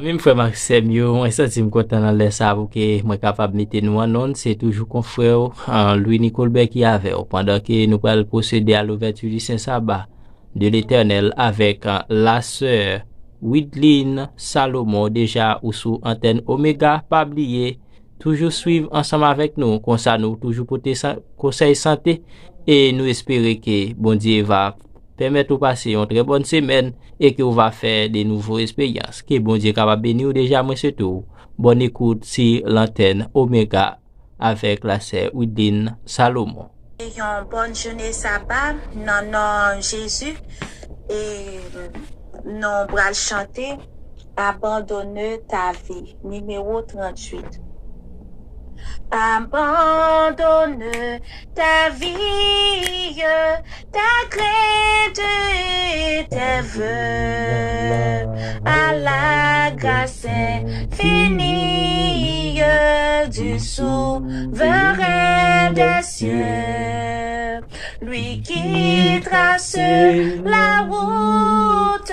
Même frère Maxime, yo, moi senti me content dans les ça pour que moi capable mettre nous en onde, c'est toujours qu'on frère Louis Nicolbert qui avait pendant que nous allons procéder à l'ouverture du Saint-Sabbat de l'Éternel avec la sœur Widline Salomon déjà ou sous antenne Omega, pas oublier toujours suivre ensemble avec nous comme ça nous toujours porter conseil santé et nous espérer que bon Dieu va permettre de passer une très bonne semaine et que vous va faire des nouvelles expériences. Que bon Dieu capable bénir déjà moi c'est tout. Bonne écoute sur l'antenne Omega avec la sœur Widline Salomon. Ayons bonne journée sabbat, non Jésus, et non bral chanter, abandonne ta vie, numéro 38. Abandonne ta vie, ta crainte et tes vœux à la grâce infinie du souverain des cieux. Lui qui trace la route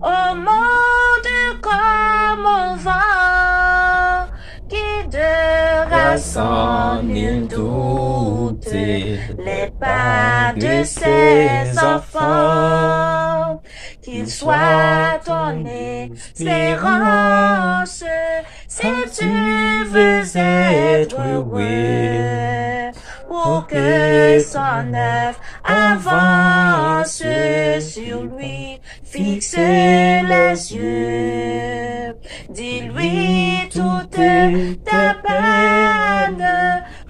au monde comme au vent, guidera sans nul doute les pas de ses enfants. Qu'il soit ton espérance si tu veux être heureux, pour que son œuvre avance sur lui, fixe les yeux. Dis-lui toute ta peine,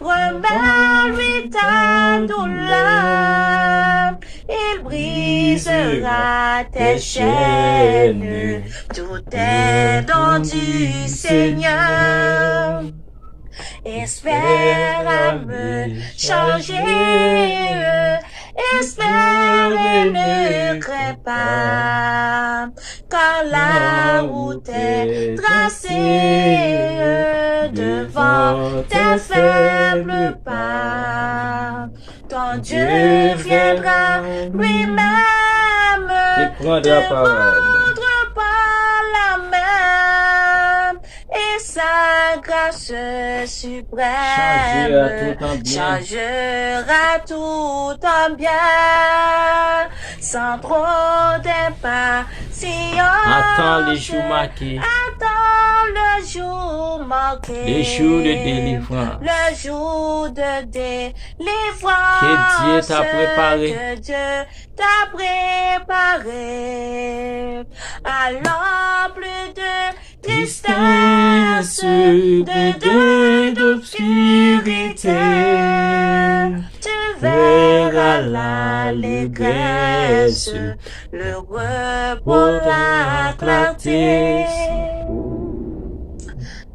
remets-lui ta douleur. Il brisera tes chaînes, tout est don du Seigneur. Espère à me changer, espère et ne crains pas, car la route est tracée devant tes faibles pas. Ton Dieu viendra lui-même te prendre par la main, et sa grâce suprême changera tout en bien, sans trop d'impatience. Attends les jours marqués. Attends le jour marqué. Les jours de délivrance. Le jour de délivrance. Que Dieu t'a préparé. Que Dieu t'a préparé. Alors plus de tristesse, de d'obscurité, tu verras l'allégresse, le repos, la clarté.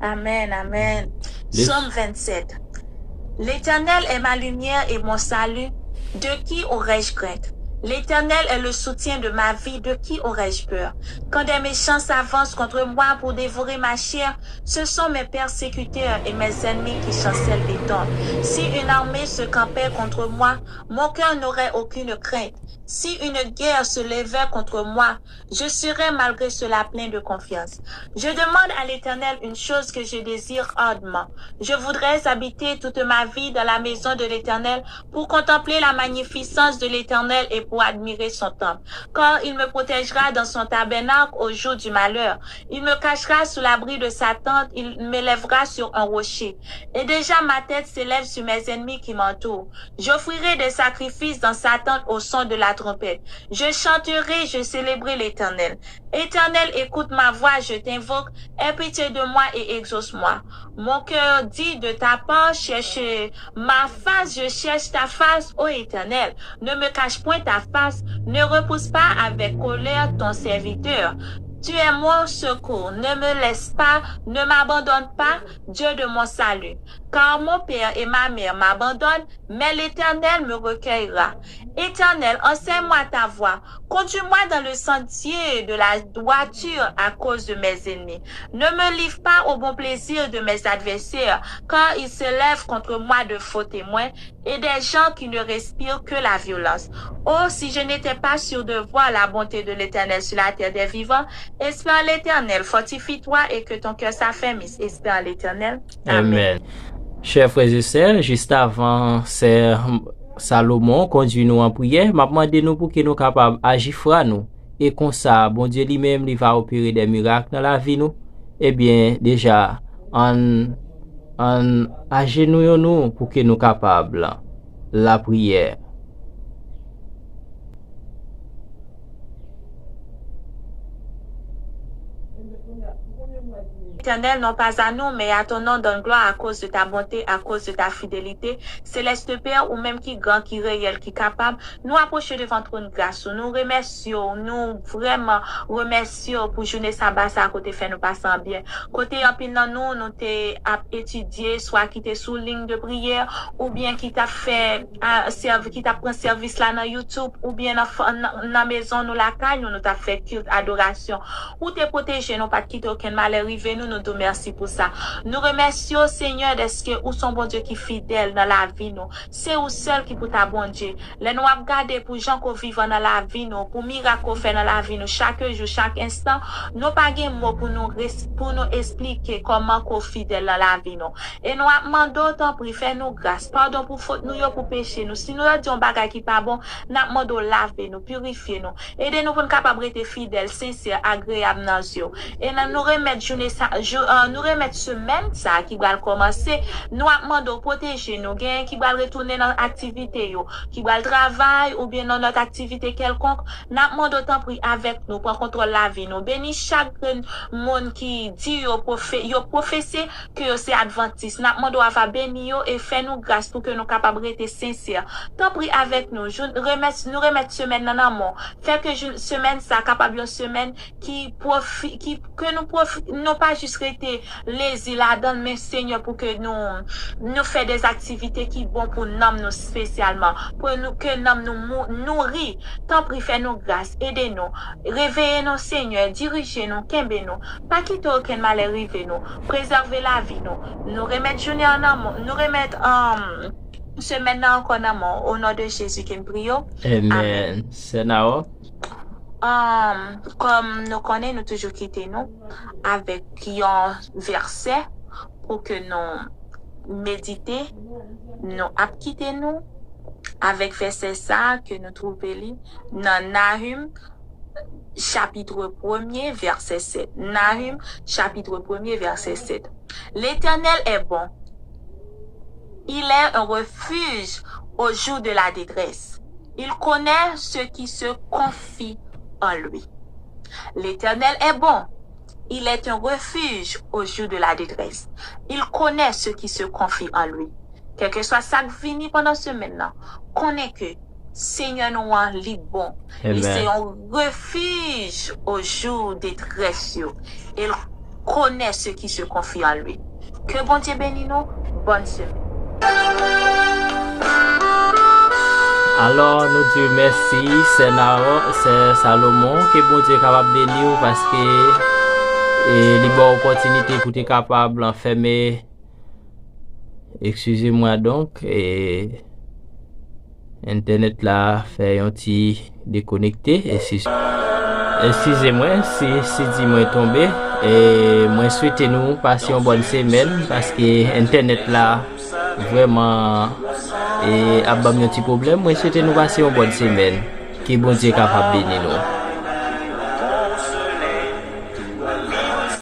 Amen, amen. Psaume 27. L'Éternel est ma lumière et mon salut. De qui aurais-je crainte? L'Éternel est le soutien de ma vie, de qui aurais-je peur? Quand des méchants s'avancent contre moi pour dévorer ma chair, ce sont mes persécuteurs et mes ennemis qui chancellent les dents. Si une armée se campait contre moi, mon cœur n'aurait aucune crainte. Si une guerre se levait contre moi, je serais malgré cela plein de confiance. Je demande à l'Éternel une chose que je désire ardemment. Je voudrais habiter toute ma vie dans la maison de l'Éternel pour contempler la magnificence de l'Éternel et pour admirer son temple. Car il me protégera dans son tabernacle au jour du malheur. Il me cachera sous l'abri de sa tente, il m'élèvera sur un rocher. Et déjà ma tête s'élève sur mes ennemis qui m'entourent. J'offrirai des sacrifices dans sa tente au son de la trompette. Je chanterai, je célébrerai l'Éternel. Éternel, écoute ma voix, je t'invoque, aie pitié de moi et exauce-moi. Mon cœur dit de ta part, cherche ma face, je cherche ta face, ô Éternel. Ne me cache point ta face, ne repousse pas avec colère ton serviteur. Tu es mon secours, ne me laisse pas, ne m'abandonne pas, Dieu de mon salut. car mon père et ma mère m'abandonnent, mais l'Éternel me recueillera. Éternel, enseigne-moi ta voie. Conduis-moi dans le sentier de la droiture à cause de mes ennemis. Ne me livre pas au bon plaisir de mes adversaires, car ils se lèvent contre moi de faux témoins et des gens qui ne respirent que la violence. Oh, si je n'étais pas sûr de voir la bonté de l'Éternel sur la terre des vivants, espère l'Éternel, fortifie-toi et que ton cœur s'affermisse. Espère l'Éternel. Amen. Chers frères et sœurs, juste avant, c'est Salomon conduit nous en prière. M'a demandé nous pour que nous capables d'agir fra nous. Et comme ça, bon Dieu lui-même, il va opérer des miracles dans la vie nous. Eh bien, déjà, en agenouillons nous pour que nous capables la prière. Éternel, non pas à nous, mais à ton nom donne gloire à cause de ta bonté, à cause de ta fidélité. Céleste Père, ou même qui grand, qui réel, qui capable, nous approcher devant ton grâce. Nous remercions, nous vraiment remercions pour journée sabbat à côté fait nous passer bien. Côté en pile dans nous t'es étudié, soit qui t'es sous ligne de prière, ou bien qui t'a fait qui t'a pris service là dans YouTube, ou bien dans la maison, nous la caille, nous t'a fait culte, adoration, ou t'es protégé, non pas quitter aucun mal arrivé, nous te remercions pour ça. Nous remercions, Seigneur, d'est-ce que, où son bon Dieu qui est fidèle dans la vie, nous. C'est où seul qui peut ta bon Dieu. Les nous regarder pour gens qui vivent dans la vie, nous, pour miracles qu'on fait dans la vie, nous, chaque jour, chaque instant, nous pas de mots pour nous expliquer comment qu'on est fidèle dans la vie, nous. Et nous demandons tant pour faire nous grâce. Pardon pour faute, nous, pour péché, nous. Si nous disons bagay qui pas bon, nous demandons laver nous, purifier nous. Aidez-nous pour nous capables d'être fidèles, sincères, agréables dans nos yeux. Et nous remettre journée ça, nous remettre semaine ça qui va commencer, nous demandons protéger nous gain qui va retourner dans l'activité yo, qui va le travail ou bien dans notre activité quelconque, nous demandons tant pris avec nous pour contrôler la vie nous. Bénis chaque monde qui dit yo professé que c'est adventiste. Nous demandons à bénir et faire nous grâce pour que nous capables d'être sincères. Tant pris avec nous, nous remettre semaine dans l'amour. Faire que semaine ça capable une semaine qui profite que nous profite non pas juste rester lazy là-dedans, mais Seigneur, pour que nous fait des activités qui bon pour nous spécialement, pour nous, que nous nourrit, tant pis fait nous grâce, aidez-nous, réveillez-nous, Seigneur, dirigez-nous, kembe-nous, pas quitter aucun mal arrivé nous, préservez la vie nous remettre journée en amour, nous remettre semaine encore en amour, au nom de Jésus qui nous prions. Amen. C'est now. Comme nous connaissons, nous toujours quitter nous avec un verset pour que nous méditer, nous quitter nous avec verset ça que nous trouvons dans Nahum chapitre 1er verset 7. Nahum chapitre 1er verset 7. L'Éternel est bon. Il est un refuge au jour de la détresse. Il connaît ceux qui se confient en lui. L'Éternel est bon. Il est un refuge au jour de la détresse. Il connaît ceux qui se confient en lui. Quel que soit ça qui finit pendant ce maintenant, connaît que Seigneur nous en lit bon. Il c'est un refuge au jour de détresse. Il connaît ceux qui se confient en lui. Que bon Dieu bénisse nous. Bonne semaine. Alors, nous disons merci, c'est Salomon, que bon Dieu est capable de bénir parce que il y a une opportunité pour être capable d'enfermer. Excusez-moi donc, et Internet là fait un petit déconnecté. Excusez-moi si dis-moi est tombé. Et moi souhaitez nous passer une bonne semaine parce que Internet là vraiment et a un petit problème. Moi souhaitez nous passer une bonne semaine. Que bon Dieu capable de bénir nous.